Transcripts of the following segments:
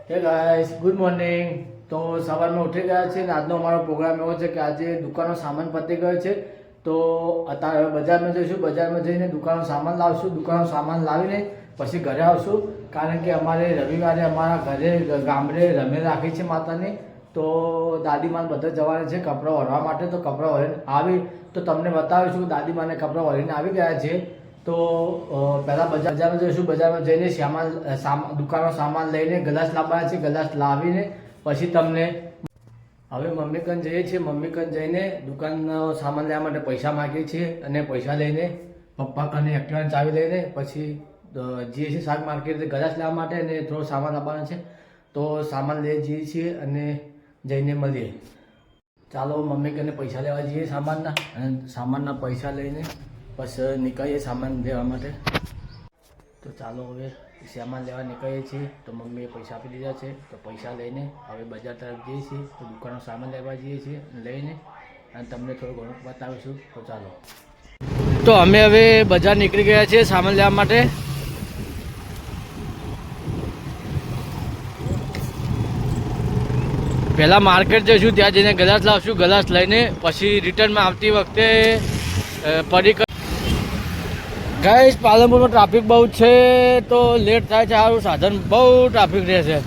હે guys, good morning. તો સવારમાં ઉઠી ગયા છે ને આજનો અમારો પ્રોગ્રામ એવો છે કે આજે દુકાનનો સામાન પતી ગયો છે. તો અત્યારે હવે બજારમાં જઈશું, બજારમાં જઈને દુકાનનો સામાન લાવશું. દુકાનનો સામાન લાવીને પછી ઘરે આવશું, કારણ કે અમારે રવિવારે અમારા ઘરે ગામડે રમે રાખી છે માતાની. તો દાદીમાને બધા જવાના છે કપડાં વળવા માટે. તો કપડાં વળીને આવી તો તમને બતાવીશું કે દાદીમાને કપડાં વળીને આવી ગયા છે. તો પહેલાં બજારમાં જઈશું, બજારમાં જઈને દુકાનનો સામાન લઈને ગ્લાસ લાવવાના છે. ગ્લાસ લાવીને પછી તમને હવે મમ્મી કન જઈએ છીએ. મમ્મી કન જઈને દુકાનનો સામાન લેવા માટે પૈસા માગીએ છીએ અને પૈસા લઈને પપ્પા કને એક્ટિવાની ચાવી લઈને પછી જઈએ છીએ શાક માર્કેટ ગ્લાસ લેવા માટે અને થોડો સામાન લાવવાનો છે. તો સામાન લઈ જઈએ છીએ અને જઈને મળીએ. ચાલો મમ્મી કને પૈસા લેવા જઈએ સામાનના, અને સામાનના પૈસા લઈને પછી નીકળીએ સામાન લેવા માટે. તો ચાલો હવે સામાન લેવા નીકળીએ છીએ. તો મમ્મીએ પૈસા આપી દીધા છે, તો પૈસા લઈને હવે બજાર તરફ જઈએ છીએ. તો દુકાનનો સામાન લેવા જઈએ છીએ લઈને, અને તમને થોડું ઘણું બતાવીશું. તો ચાલો. તો અમે હવે બજાર નીકળી ગયા છીએ સામાન લેવા માટે. પહેલાં માર્કેટ જઈશું, ત્યાં જઈને ગ્લાસ લાવશું. ગ્લાસ લઈને પછી રિટર્નમાં આવતી વખતે પડી ગાઈસ પાલનપુરમાં ટ્રાફિક બહુ છે, તો લેટ થાય છે. સારું સાધન બહુ ટ્રાફિક રહે છે.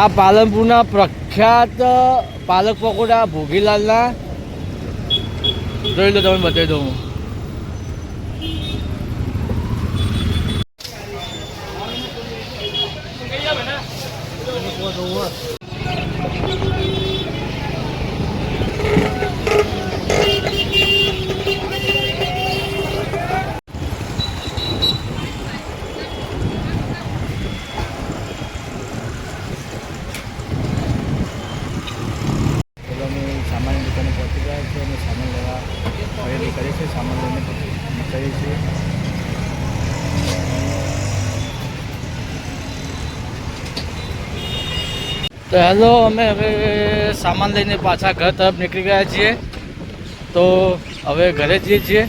આ પાલનપુરના પ્રખ્યાત પાલક પકોડા ભોગીલાલના જોઈ લો, તમે બતાવી દઉં. સામાન દુકાને પહોંચી ગયા છે અને સામાન લેવા ખરીદી કરી છે. સામાન લઈને નીકળીએ છીએ. તો હેલો, અમે હવે સામાન લઈને પાછા ઘર તરફ નીકળી ગયા છીએ. તો હવે ઘરે જઈએ છીએ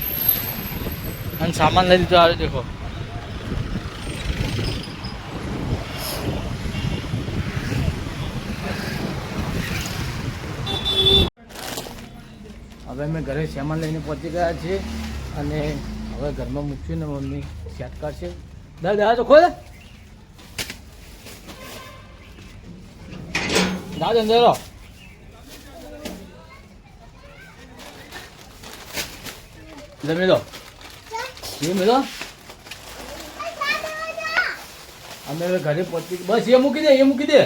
અને સામાન લઈ લીધો. આવે દેખો, હવે અમે ઘરે સામાન લઈને પહોંચી ગયા છીએ અને હવે ઘરમાં મૂક્યું ને મમ્મી સેટ કરશે. દાદા તો ખોલ દાદા અંદર જમી લો, જમી લો. અમે હવે ઘરે પહોંચી, બસ એ મૂકી દે, એ મૂકી દે.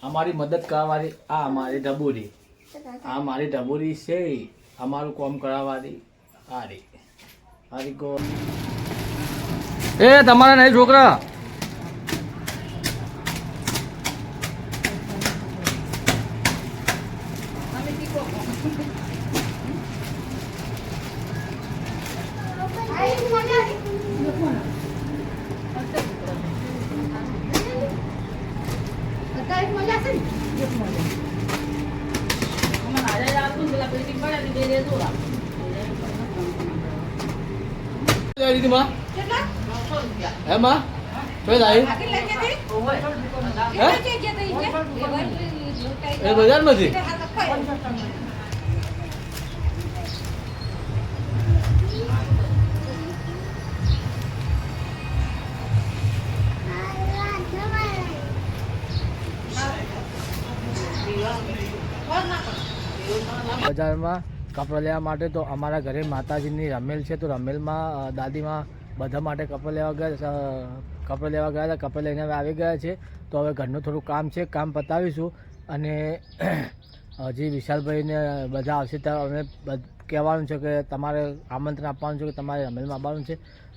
અમારી મદદ કરવાવાળી આ અમારી ઢબુરી, આ મારી ઢબુરી છે. અમારું કામ કરાવવાળી આ રે હારી કો. એ તમારા નહીં છોકરા, એમાં બજારમાંથી બજારમાં કપડાં લેવા માટે. તો અમારા ઘરે માતાજીની રમેલ છે, તો રમેલમાં દાદીમાં બધા માટે કપડાં લેવા ગયા હતા. કપડાં લઈને હવે આવી ગયા છે. તો હવે ઘરનું થોડું કામ છે, કામ પતાવીશું. અને હજી વિશાલભાઈને બધા આવશે ત્યારે અમે કહેવાનું છે કે તમારે આમંત્રણ આપવાનું છે કે તમારે રમેલમાં આવવાનું છે.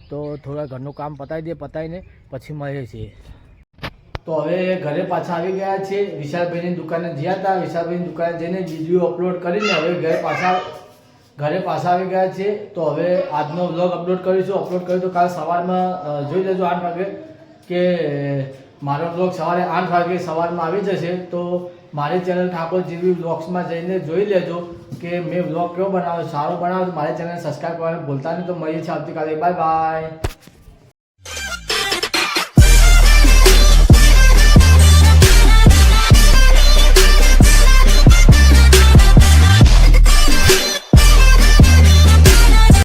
તો થોડા ઘરનું કામ પતાવી દઈએ, પતાવીને પછી મળીએ છીએ. તો હવે ઘરે પાછા આવી ગયા છે. વિશાલભાઈની દુકાને ગયા હતા, વિશાલભાઈની દુકાને જઈને વિડીયો અપલોડ કરીને હવે ઘરે પાછા આવી ગયા છે. તો હવે આજનો વ્લોગ અપલોડ કરીશું. અપલોડ કર્યું તો કાલ સવારમાં જોઈ લેજો 8 વાગે, કે મારો વ્લોગ સવારે 8 વાગે સવારમાં આવી જશે. તો મારી ચેનલ ઠાકોર જીવી બ્લોગ્સમાં જઈને જોઈ લેજો કે મેં બ્લોગ કેવો બનાવ્યો, સારો બનાવ્યો તો મારી ચેનલ સબસ્ક્રાઈબ કરવાનું ભૂલતા નહીં. તો મળીએ છીએ આવતીકાલે. Bye bye.